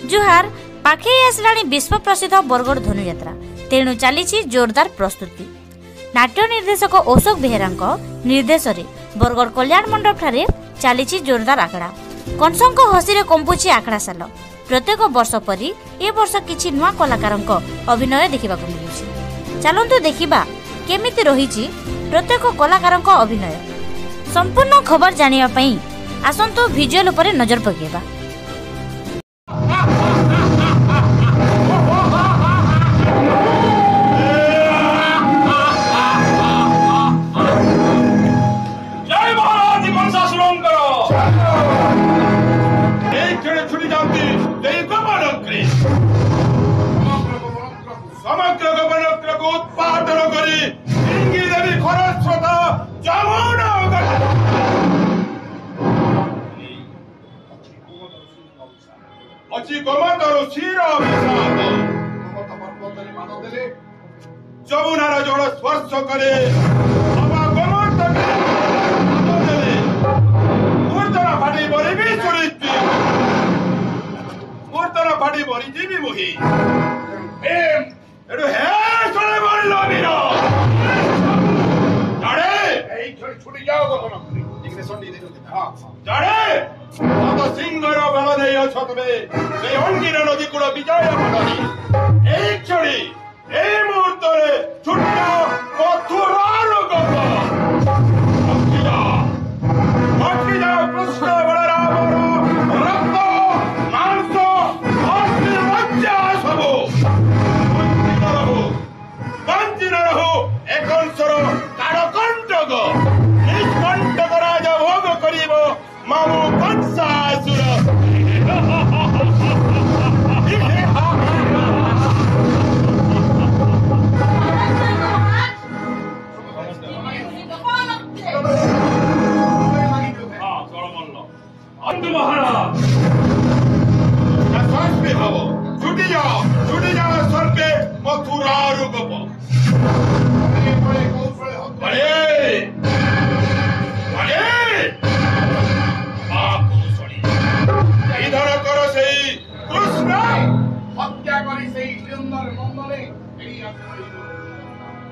जुहार पाखे आसलाणी विश्व प्रसिद्ध बरगड़ धनुयात्रा तेणु चली जोरदार प्रस्तुति। नाट्य निर्देशक अशोक बेहेरा निर्देश बरगड़ कल्याण मंडप ठारे चली जोरदार आखड़ा। कंसों हसी कंपुची आखड़ा साल। प्रत्येक वर्ष परी ए वर्ष किछि नुआ कलाकार अभिनय देखा मिलुछि। चलंतु देखिबा केमिति रहिछि प्रत्येक कलाकार अभिनय। संपूर्ण खबर जानिबा पई आसंतु विजुअल उपरे नजर पकेबा। समग्र गमनत्र को उत्पादन करी इंगी देवी खरस्वत जमुना अची गमतर शिर विषाद गमत पर्वतरे मान देले जमुनार जल स्पर्श करे अबा गमत मान देले मूर्तरा फाटी बरी भी चुरिती मूर्तरा फाटी बरी जीवी मोही एडो हे चले बोल वीर जाड़े एई छुटी जाओ गमन इकरे संडी दे हां जाड़े तो सिंगर बेल दे अछ तबे ए अंगिर नदी कुल विजय पडनी एई छड़ी ए मुहूर्त रे छुट्टा मथुरार गप अखिया कृष्ण बलरामर रक्त मांस अस्थि मज्जा सबो एकंसर काड़कंटक निष्कंटक राजा भोग करिब मामू कंसासुर अंधु महाराज स्वास्थ्य भाव छुटी जाओ स्वर्गे मथुरार गप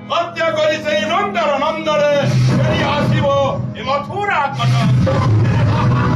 हत्या करी से नंदर नंदरे आसब मथुरा कट